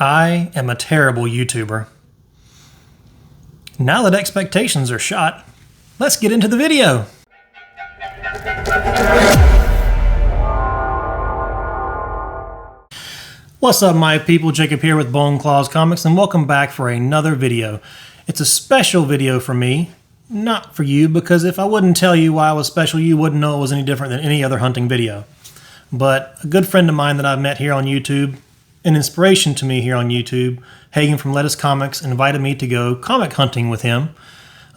I am a terrible YouTuber. Now that expectations are shot, let's get into the video. What's up, my people? Jacob here with Bone Claws Comics, and welcome back for another video. It's a special video for me, not for you, because if I wouldn't tell you why it was special, you wouldn't know it was any different than any other hunting video. But a good friend of mine that I've met here on YouTube, an inspiration to me here on YouTube, Hagan from Lettuce Comics, invited me to go comic hunting with him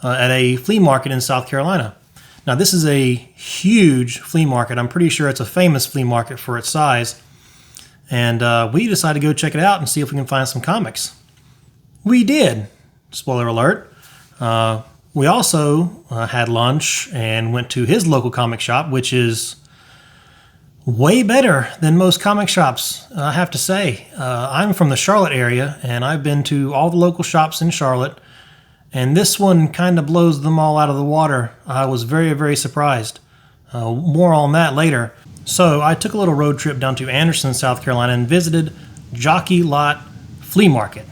at a flea market in South Carolina. Now, this is a huge flea market. I'm pretty sure it's a famous flea market for its size. And we decided to go check it out and see if we can find some comics. We did. Spoiler alert. We also had lunch and went to his local comic shop, which is way better than most comic shops, I have to say. I'm from the Charlotte area, and I've been to all the local shops in Charlotte, and this one kind of blows them all out of the water. I was very, very surprised. More on that later. So I took a little road trip down to Anderson, South Carolina, and visited Jockey Lot Flea Market.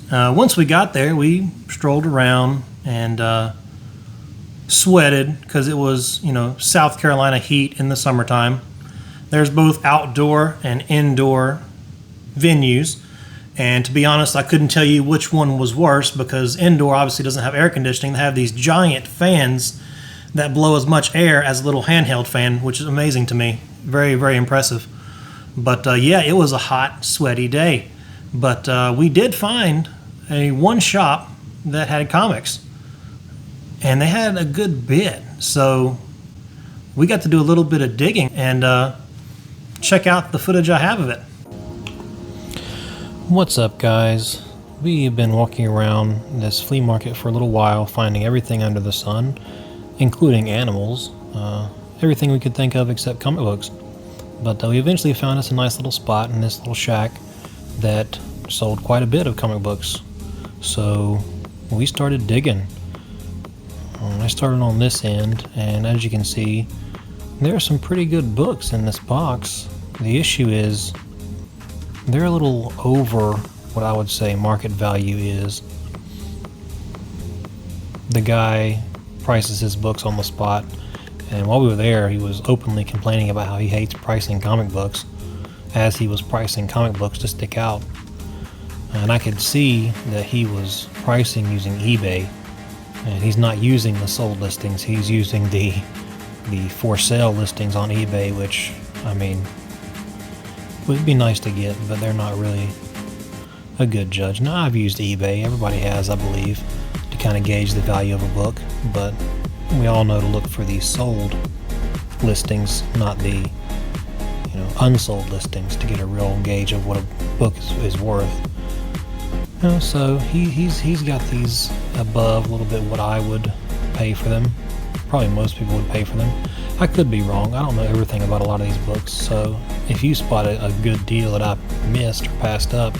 Once we got there, we strolled around and sweated because it was, South Carolina heat in the summertime. There's both outdoor and indoor venues, and to be honest, I couldn't tell you which one was worse because indoor obviously doesn't have air conditioning. They have these giant fans that blow as much air as a little handheld fan, which is amazing to me. Very, very impressive. But yeah, it was a hot, sweaty day. But we did find one shop that had comics, and they had a good bit. So we got to do a little bit of digging and check out the footage I have of it. What's up, guys? We've been walking around this flea market for a little while, finding everything under the sun, including animals, everything we could think of except comic books. But we eventually found us a nice little spot in this little shack that sold quite a bit of comic books. So we started digging. I started on this end, and as you can see, there are some pretty good books in this box. The issue is they're a little over what I would say market value is. The guy prices his books on the spot, and while we were there, he was openly complaining about how he hates pricing comic books, as he was pricing comic books to stick out. And I could see that he was pricing using eBay, and he's not using the sold listings. He's using the for sale listings on eBay, which, I mean, would be nice to get, but they're not really a good judge. Now, I've used eBay, everybody has, I believe, to kind of gauge the value of a book, but we all know to look for the sold listings, not the unsold listings, to get a real gauge of what a book is worth. So he's got these above a little bit what I would pay for them. Probably most people would pay for them. I could be wrong. I don't know everything about a lot of these books. So if you spot a good deal that I missed or passed up,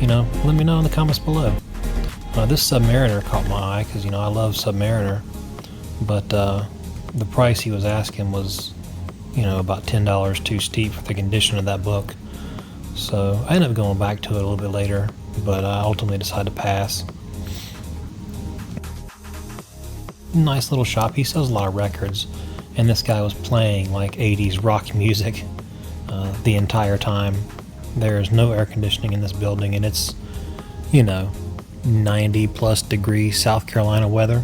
let me know in the comments below. This Submariner caught my eye because I love Submariner, but the price he was asking was about $10 too steep for the condition of that book. So I ended up going back to it a little bit later, but I ultimately decided to pass. Nice little shop. He sells a lot of records, and this guy was playing like 80s rock music the entire time. There's no air conditioning in this building, and it's 90 plus degree South Carolina weather.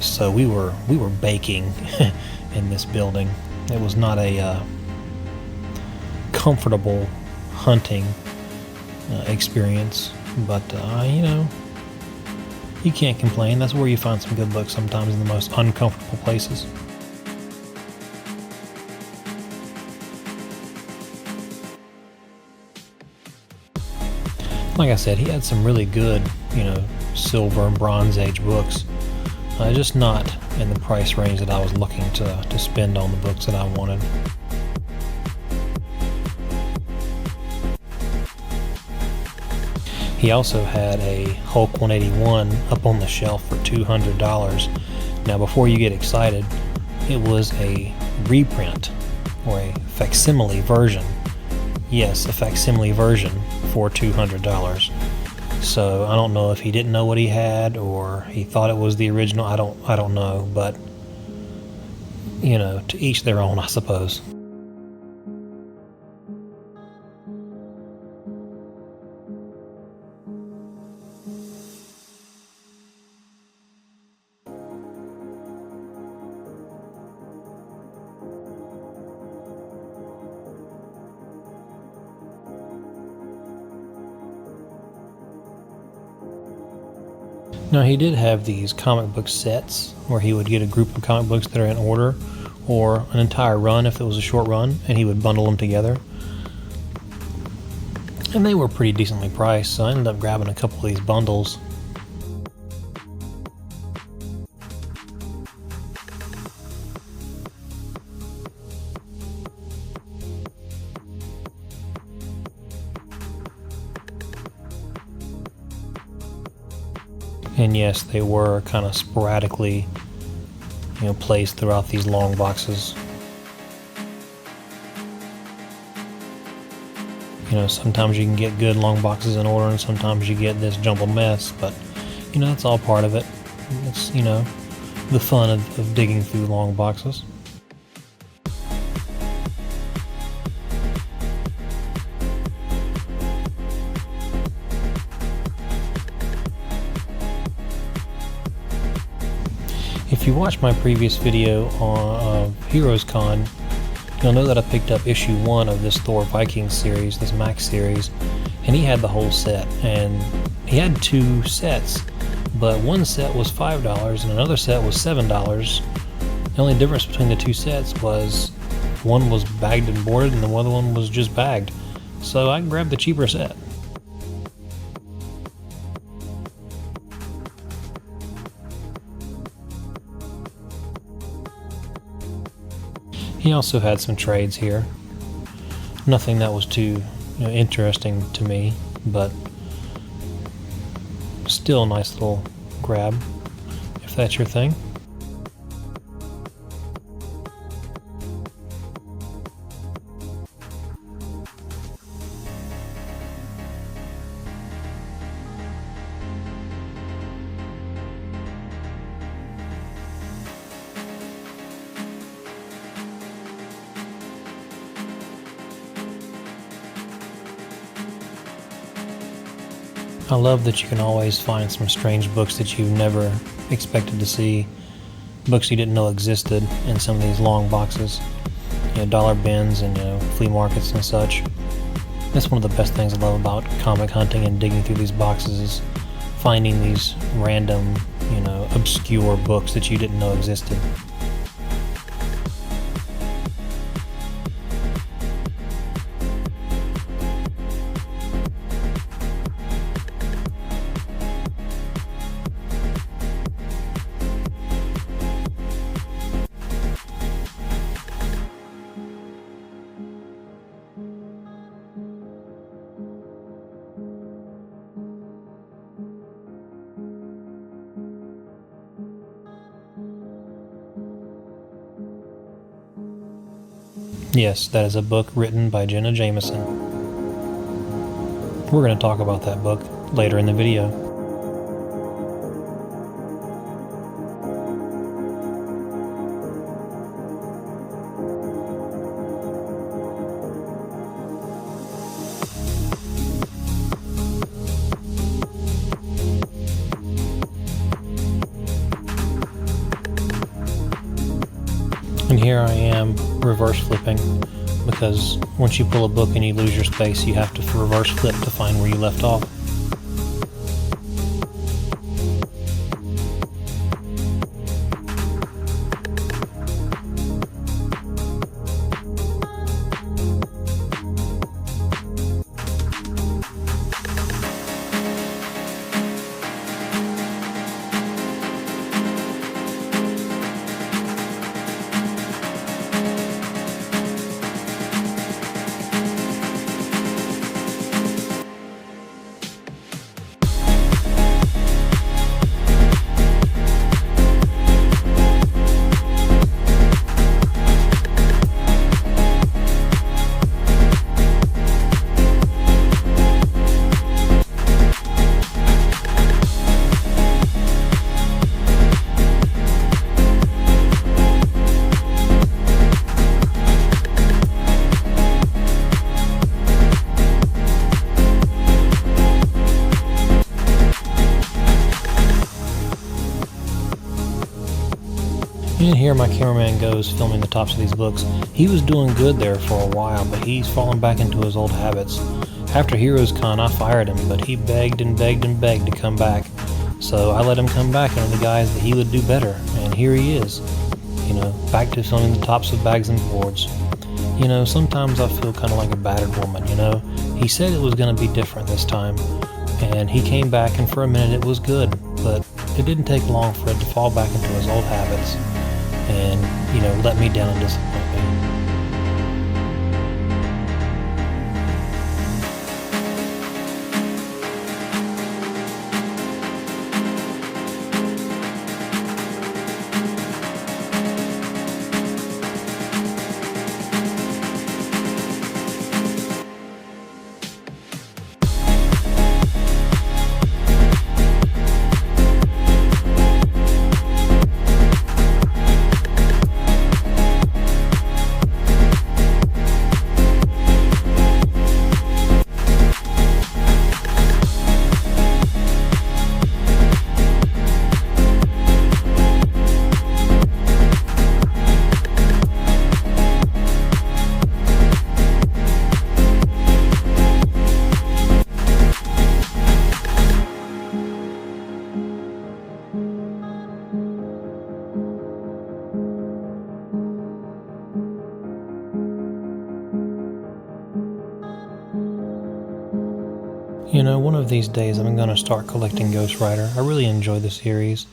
So we were baking in this building. It was not a comfortable hunting experience, but you can't complain. That's where you find some good books sometimes, in the most uncomfortable places. Like I said, he had some really good, Silver and Bronze Age books. Just not in the price range that I was looking to spend on the books that I wanted. He also had a Hulk 181 up on the shelf for $200. Now, before you get excited, it was a reprint or a facsimile version. yes, a facsimile version for $200. So I don't know if he didn't know what he had or he thought it was the original. I don't know, but you know, to each their own, I suppose. Now, he did have these comic book sets where he would get a group of comic books that are in order, or an entire run if it was a short run, and he would bundle them together. And they were pretty decently priced, so I ended up grabbing a couple of these bundles. And yes, they were kind of sporadically, placed throughout these long boxes. Sometimes you can get good long boxes in order, and sometimes you get this jumbled mess, but, that's all part of it. It's, the fun of digging through long boxes. If you watched my previous video on Heroes Con, you'll know that I picked up issue 1 of this Thor Vikings series, this Max series, and he had the whole set, and he had 2 sets, but one set was $5 and another set was $7. The only difference between the 2 sets was one was bagged and boarded and the other one was just bagged, so I grabbed the cheaper set. He also had some trades here. Nothing that was too interesting to me, but still a nice little grab, if that's your thing. I love that you can always find some strange books that you've never expected to see, books you didn't know existed in some of these long boxes, dollar bins and flea markets and such. That's one of the best things I love about comic hunting and digging through these boxes is finding these random, obscure books that you didn't know existed. Yes, that is a book written by Jenna Jameson. We're going to talk about that book later in the video. And here I am reverse flipping, because once you pull a book and you lose your space, you have to reverse flip to find where you left off. And here my cameraman goes filming the tops of these books. He was doing good there for a while, but he's fallen back into his old habits. After Heroes Con, I fired him, but he begged and begged and begged to come back. So I let him come back under the guise that he would do better, and here he is. You know, back to filming the tops of bags and boards. You know, sometimes I feel kind of like a battered woman, you know. He said it was going to be different this time, and he came back, and for a minute it was good, but it didn't take long for it to fall back into his old habits and, you know, let me down and disappoint me. You know, one of these days I'm going to start collecting Ghost Rider. I really enjoy the series.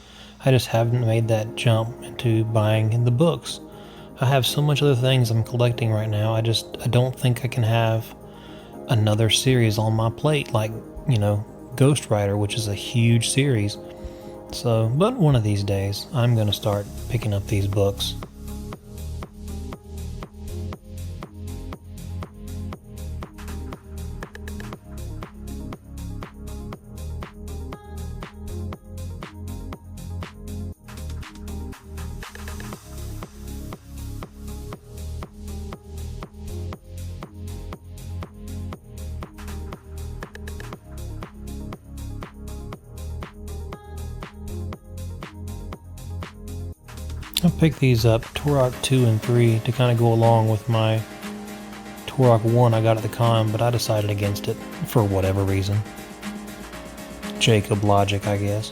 I just haven't made that jump into buying the books. I have so much other things I'm collecting right now, I don't think I can have another series on my plate like, you know, Ghost Rider, which is a huge series. So, but one of these days I'm going to start picking up these books. I picked these up, Turok 2 and 3, to kind of go along with my Turok 1 I got at the con, but I decided against it for whatever reason. Jacob logic, I guess.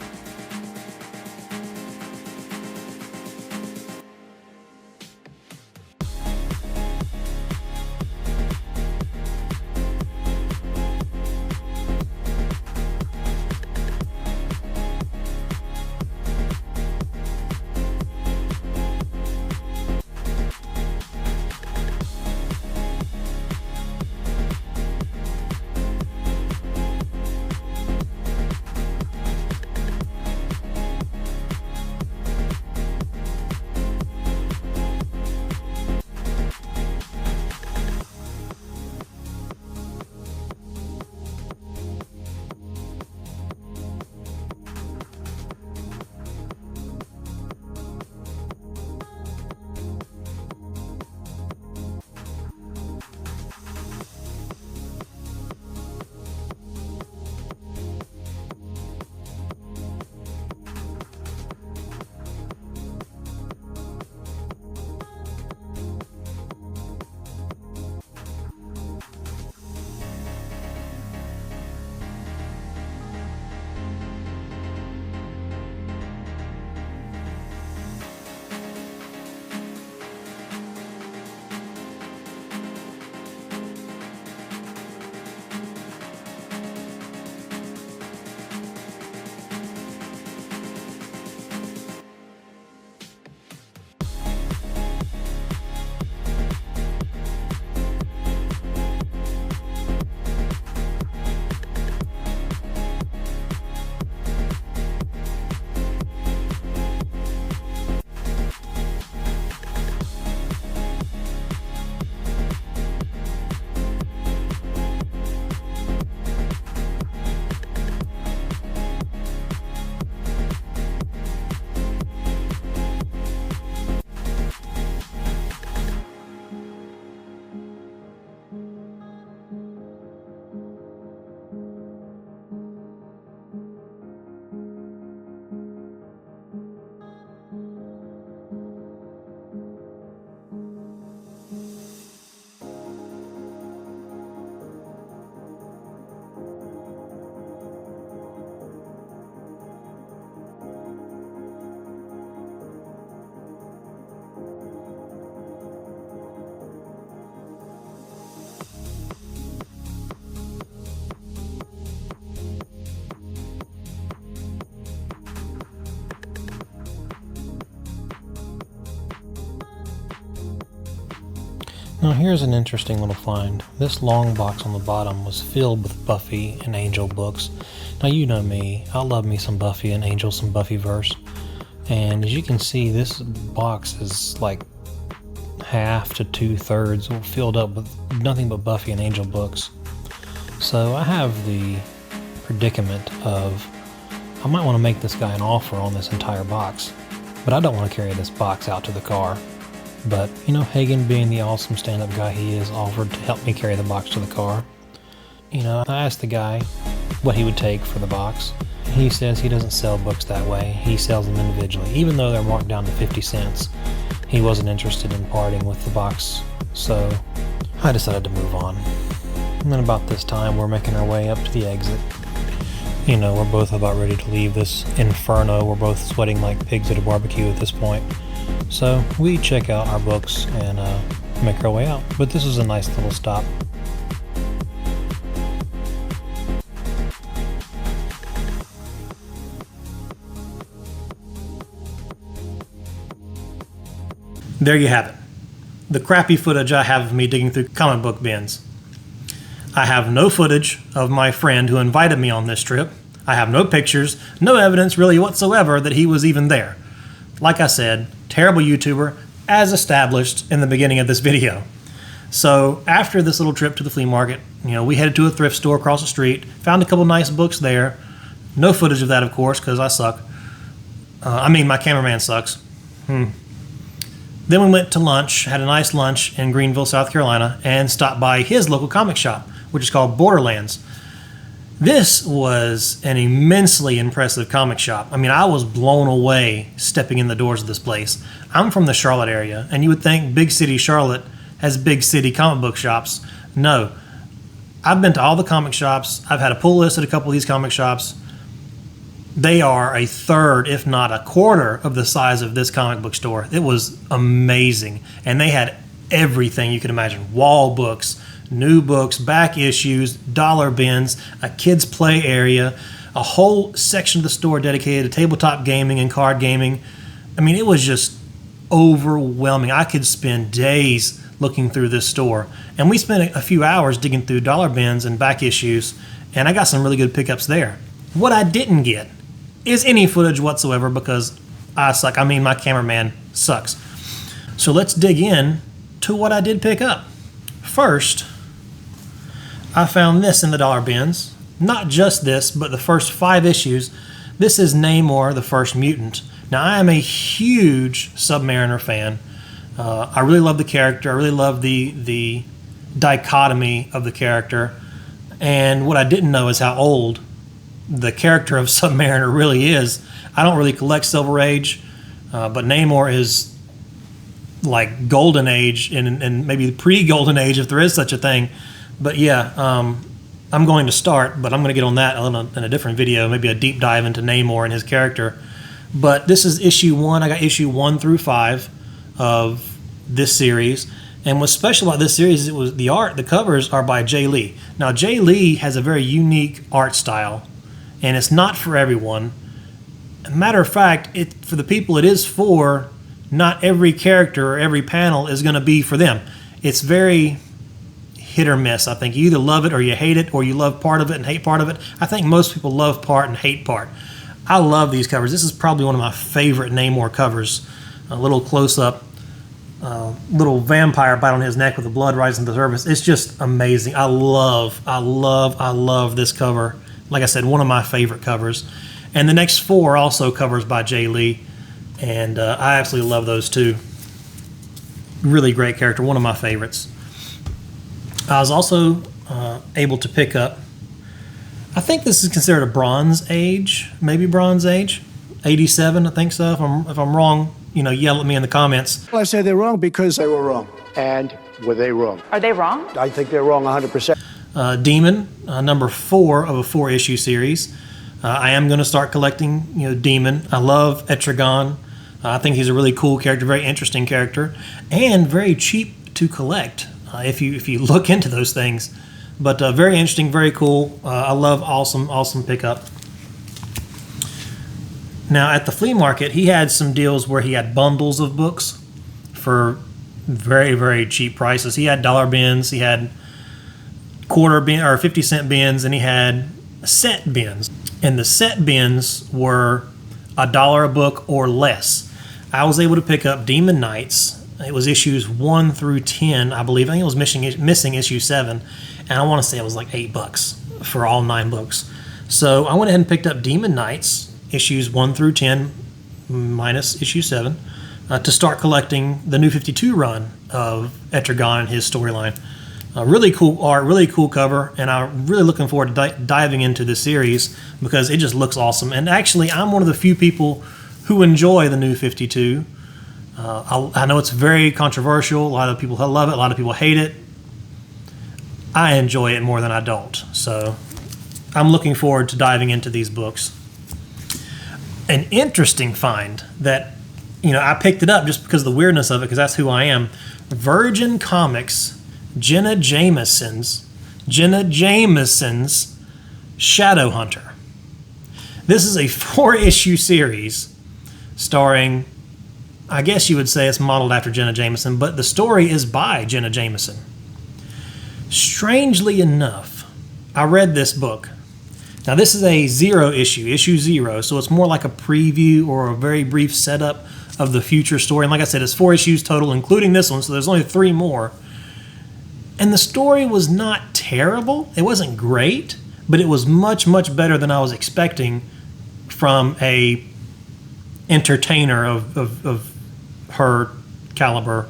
Now here's an interesting little find. This long box on the bottom was filled with Buffy and Angel books. Now you know me, I love me some Buffy and Angel, some Buffyverse. And as you can see, this box is like half to 2/3 filled up with nothing but Buffy and Angel books. So I have the predicament of, I might want to make this guy an offer on this entire box, but I don't want to carry this box out to the car. But, you know, Hagan, being the awesome stand-up guy he is, offered to help me carry the box to the car. You know, I asked the guy what he would take for the box. He says he doesn't sell books that way. He sells them individually. Even though they're marked down to 50 cents, he wasn't interested in parting with the box. So I decided to move on. And then about this time, we're making our way up to the exit. You know, we're both about ready to leave this inferno. We're both sweating like pigs at a barbecue at this point. So we check out our books and make our way out. But this is a nice little stop. There you have it. The crappy footage I have of me digging through comic book bins. I have no footage of my friend who invited me on this trip. I have no pictures, no evidence really whatsoever that he was even there. Like I said, terrible YouTuber, as established in the beginning of this video. So after this little trip to the flea market, you know, we headed to a thrift store across the street, found a couple nice books there. No footage of that, of course, because I suck. My cameraman sucks. Then we went to lunch, had a nice lunch in Greenville, South Carolina, and stopped by his local comic shop, which is called Borderlands. This was an immensely impressive comic shop. I mean, I was blown away stepping in the doors of this place. I'm from the Charlotte area, and you would think big city Charlotte has big city comic book shops. No. I've been to all the comic shops. I've had a pull list at a couple of these comic shops. They are a third, if not a quarter, of the size of this comic book store. It was amazing. And they had everything you could imagine. Wall books, new books, back issues, dollar bins, a kids' play area, a whole section of the store dedicated to tabletop gaming and card gaming. I mean, it was just overwhelming. I could spend days looking through this store. And we spent a few hours digging through dollar bins and back issues, and I got some really good pickups there. What I didn't get is any footage whatsoever because I suck. I mean, my cameraman sucks. So let's dig in to what I did pick up. First, I found this in the dollar bins. Not just this, but the first 5 issues. This is Namor, the First Mutant. Now, I am a huge Submariner fan. I really love the character. I really love the dichotomy of the character. And what I didn't know is how old the character of Submariner really is. I don't really collect Silver Age, but Namor is like Golden Age and maybe pre-Golden Age if there is such a thing. But yeah, I'm going to start, but I'm going to get on that in a different video, maybe a deep dive into Namor and his character. But this is issue 1. I got issue 1 through 5 of this series. And what's special about this series, it was the art, the covers are by Jay Lee. Now, Jay Lee has a very unique art style, and it's not for everyone. Matter of fact, for the people it is for, not every character or every panel is going to be for them. It's very hit or miss. I think you either love it or you hate it, or you love part of it and hate part of it. I think most people love part and hate part. I love these covers. This is probably one of my favorite Namor covers. A little close-up, little vampire bite on his neck with the blood rising to the surface. It's just amazing. I love this cover. Like I said, one of my favorite covers. And the next 4 are also covers by Jay Lee. And I absolutely love those too. Really great character, one of my favorites. I was also able to pick up, I think this is considered a Bronze Age, maybe Bronze Age, 87, I think so. If I'm wrong, yell at me in the comments. Well, I say they're wrong because they were wrong. And were they wrong? Are they wrong? I think they're wrong 100%. Demon, number 4 of a 4-issue series. I am going to start collecting, Demon. I love Etrigan. I think he's a really cool character, very interesting character, and very cheap to collect if you look into those things. But very interesting, very cool. I love awesome pickup. Now at the flea market, he had some deals where he had bundles of books for very, very cheap prices. He had dollar bins, he had quarter bin or 50-cent bins, and he had set bins. And the set bins were $1 a book or less. I was able to pick up Demon Knights. It was issues 1 through 10, I believe. I think it was missing issue 7, and I want to say it was like $8 for all 9 books. So I went ahead and picked up Demon Knights, issues 1 through 10, minus issue 7, to start collecting the New 52 run of Etrigan and his storyline. Really cool art, really cool cover, and I'm really looking forward to diving into this series because it just looks awesome. And actually, I'm one of the few people who enjoy the New 52. I know it's very controversial. A lot of people love it. A lot of people hate it. I enjoy it more than I don't. So I'm looking forward to diving into these books. An interesting find that, I picked it up just because of the weirdness of it, because that's who I am. Virgin Comics, Jenna Jameson's Shadowhunter. This is a 4-issue series starring, I guess you would say it's modeled after Jenna Jameson, but the story is by Jenna Jameson. Strangely enough, I read this book. Now this is a 0 issue, issue 0, so it's more like a preview or a very brief setup of the future story. And like I said, it's 4 issues total, including this one, so there's only 3 more. And the story was not terrible. It wasn't great, but it was much, much better than I was expecting from a entertainer of her caliber.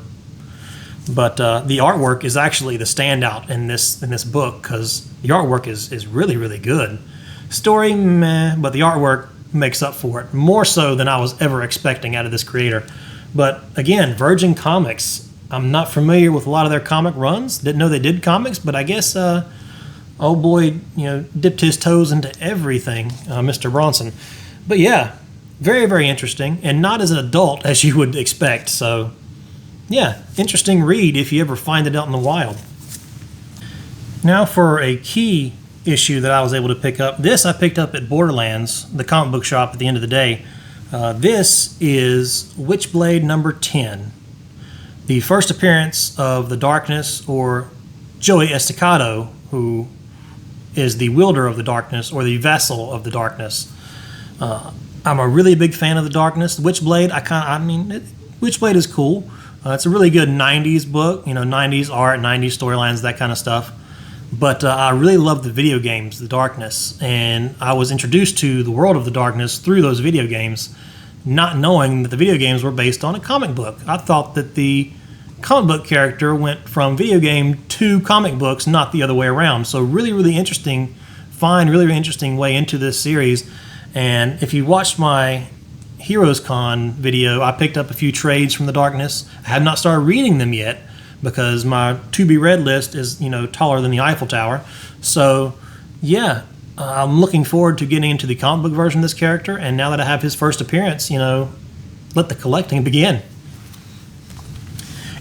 But the artwork is actually the standout in this book because the artwork is really, really good. Story, meh, but the artwork makes up for it, more so than I was ever expecting out of this creator. But again, Virgin Comics, I'm not familiar with a lot of their comic runs. Didn't know they did comics, but I guess old boy, dipped his toes into everything, Mr. Bronson. But yeah, very, very interesting, and not as an adult as you would expect. So yeah, interesting read if you ever find it out in the wild. Now for a key issue that I was able to pick up. This I picked up at Borderlands, the comic book shop at the end of the day. This is Witchblade number 10. The first appearance of the Darkness, or Joey Estacado, who is the wielder of the Darkness, or the vessel of the Darkness. I'm a really big fan of the Darkness. Witchblade, Witchblade is cool. It's a really good 90s book, 90s art, 90s storylines, that kind of stuff. But I really love the video games, The Darkness, and I was introduced to the world of The Darkness through those video games, not knowing that the video games were based on a comic book. I thought that the comic book character went from video game to comic books, not the other way around. So really, really interesting really interesting way into this series. And if you watched my Heroes Con video, I picked up a few trades from The Darkness. I have not started reading them yet because my to-be-read list is, taller than the Eiffel Tower. So, yeah, I'm looking forward to getting into the comic book version of this character, and now that I have his first appearance, let the collecting begin.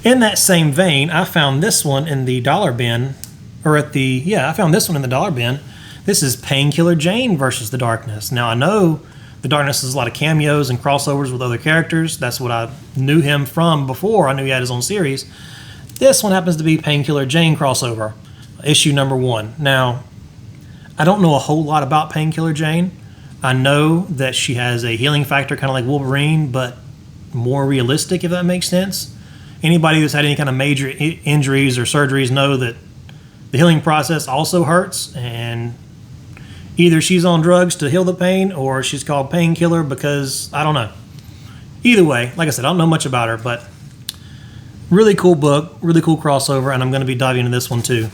In that same vein, I found this one in the dollar bin, I found this one in the dollar bin. This is Painkiller Jane versus The Darkness. Now, I know The Darkness has a lot of cameos and crossovers with other characters. That's what I knew him from before. I knew he had his own series. This one happens to be Painkiller Jane crossover, issue number 1. Now, I don't know a whole lot about Painkiller Jane. I know that she has a healing factor kind of like Wolverine, but more realistic, if that makes sense. Anybody who's had any kind of major injuries or surgeries know that the healing process also hurts, and either she's on drugs to heal the pain or she's called Painkiller because, I don't know. Either way, like I said, I don't know much about her, but really cool book, really cool crossover, and I'm going to be diving into this one too.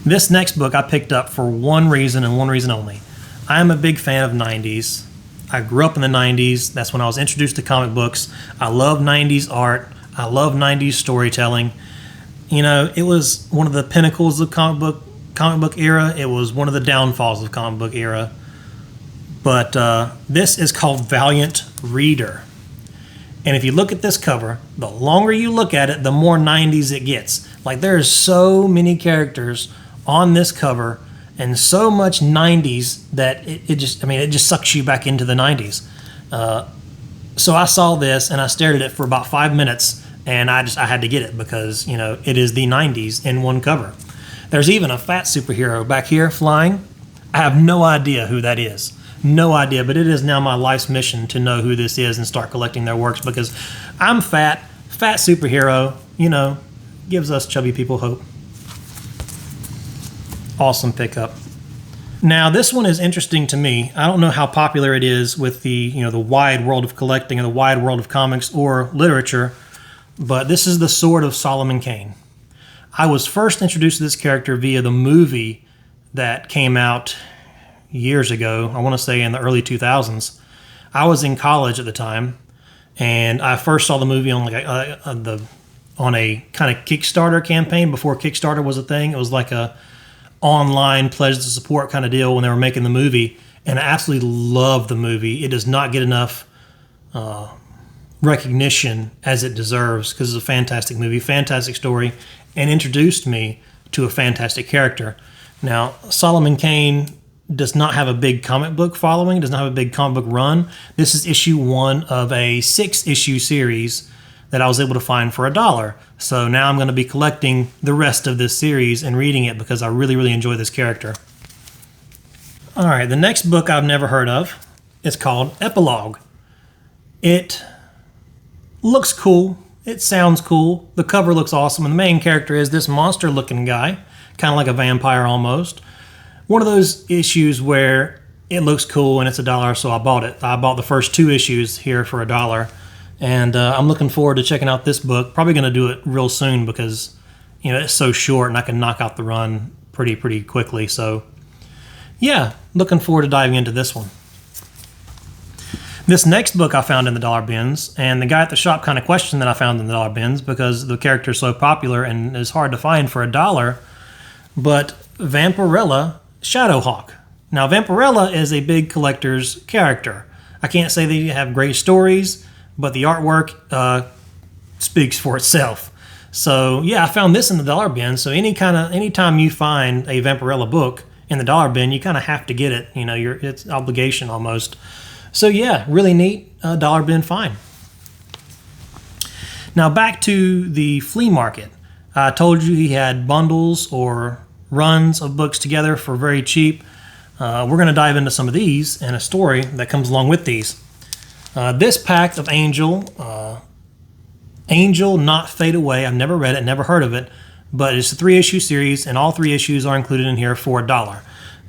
This next book I picked up for one reason and one reason only. I am a big fan of 90s. I grew up in the 90s. That's when I was introduced to comic books. I love 90s art. I love 90s storytelling. It was one of the pinnacles of comic book era. It was one of the downfalls of comic book era. But this is called Valiant Reader. And if you look at this cover, the longer you look at it, the more 90s it gets. Like, there's so many characters on this cover and so much 90s that it just sucks you back into the 90s. So I saw this and I stared at it for about 5 minutes and I had to get it because, you know, it is the 90s in one cover. There's even a fat superhero back here flying. I have no idea who that is. No idea, but it is now my life's mission to know who this is and start collecting their works because I'm fat superhero, you know, gives us chubby people hope. Awesome pickup. Now this one is interesting to me. I don't know how popular it is with the, you know, the wide world of collecting and the wide world of comics or literature, but this is the Sword of Solomon Cain. I was first introduced to this character via the movie that came out years ago, I want to say in the early 2000s. I was in college at the time, and I first saw the movie on like on a kind of Kickstarter campaign before Kickstarter was a thing. It was like a online pledge to support kind of deal when they were making the movie, and I absolutely loved the movie. It does not get enough recognition as it deserves because it's a fantastic movie, fantastic story, and introduced me to a fantastic character. Now, Solomon Cain does not have a big comic book following, does not have a big comic book run. This is issue 1 of a 6-issue series that I was able to find for $1. So now I'm going to be collecting the rest of this series and reading it because I really, really enjoy this character. All right, the next book I've never heard of. It's called Epilogue. It looks cool. It sounds cool. The cover looks awesome. And the main character is this monster-looking guy, kind of like a vampire almost. One of those issues where it looks cool and it's $1, so I bought it. I bought the first 2 issues here for $1, and I'm looking forward to checking out this book. Probably going to do it real soon because, you know, it's so short and I can knock out the run pretty quickly. So, yeah, looking forward to diving into this one. This next book I found in the dollar bins, and the guy at the shop kind of questioned that I found in the dollar bins because the character is so popular and is hard to find for $1. But Vampirella Shadowhawk. Now, Vampirella is a big collector's character. I can't say they have great stories, but the artwork speaks for itself. So, yeah, I found this in the dollar bin. So anytime you find a Vampirella book in the dollar bin, you kind of have to get it. You know, it's obligation almost. So, yeah, really neat dollar bin find. Now, back to the Flea Market. I told you he had bundles or runs of books together for very cheap. We're going to dive into some of these and a story that comes along with these. This pack of Angel Not Fade Away. I've never read it, never heard of it, but it's a 3-issue series, and all 3 issues are included in here for $1.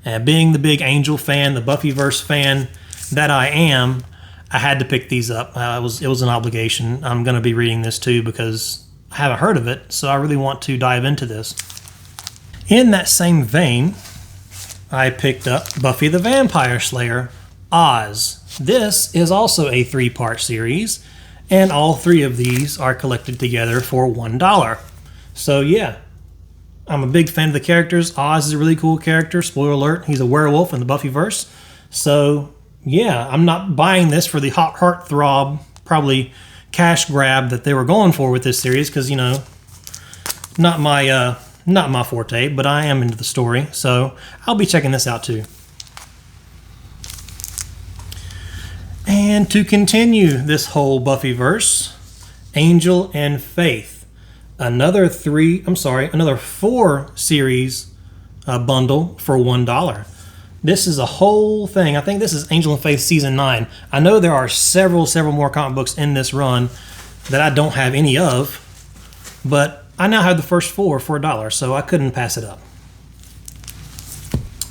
And being the big Angel fan, the Buffyverse fan that I am, I had to pick these up. It was an obligation. I'm going to be reading this too because I haven't heard of it, so I really want to dive into this. In that same vein, I picked up Buffy the Vampire Slayer, Oz. This is also a 3-part series, and all 3 of these are collected together for $1. So yeah, I'm a big fan of the characters. Oz is a really cool character. Spoiler alert, he's a werewolf in the Buffyverse. So yeah, I'm not buying this for the hot heartthrob, probably cash grab that they were going for with this series, because, you know, not my forte, but I am into the story, so I'll be checking this out too. And to continue this whole Buffyverse, Angel and Faith, another 4 series bundle for $1. This is a whole thing. I think this is Angel and Faith Season 9. I know there are several more comic books in this run that I don't have any of, but I now have the first 4 for $1, so I couldn't pass it up.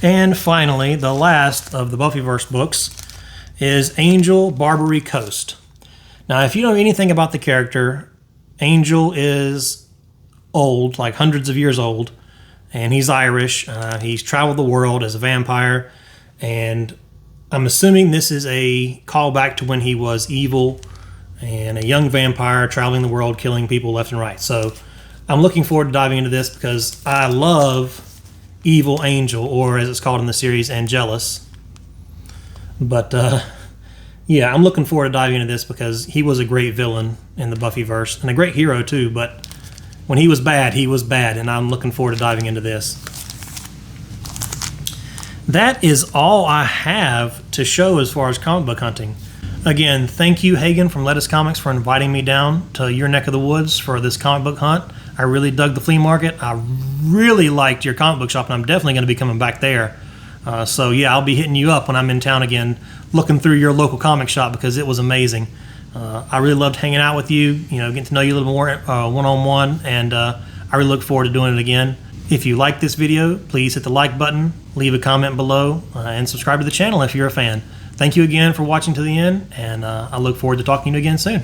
And finally, the last of the Buffyverse books is Angel Barbarie Coast. Now, if you know anything about the character, Angel is old, like hundreds of years old, and he's Irish. He's traveled the world as a vampire, and I'm assuming this is a callback to when he was evil and a young vampire traveling the world, killing people left and right. So I'm looking forward to diving into this because I love Evil Angel, or as it's called in the series, Angelus. But yeah, I'm looking forward to diving into this because he was a great villain in the Buffyverse and a great hero too, but when he was bad, and I'm looking forward to diving into this. That is all I have to show as far as comic book hunting. Again, thank you, Hagan from Lettuce Comics, for inviting me down to your neck of the woods for this comic book hunt. I really dug the flea market. I really liked your comic book shop, and I'm definitely going to be coming back there. So yeah, I'll be hitting you up when I'm in town again, looking through your local comic shop, because it was amazing. I really loved hanging out with you, getting to know you a little more one-on-one, and I really look forward to doing it again. If you like this video, please hit the like button, leave a comment below, and subscribe to the channel if you're a fan. Thank you again for watching to the end, and I look forward to talking to you again soon.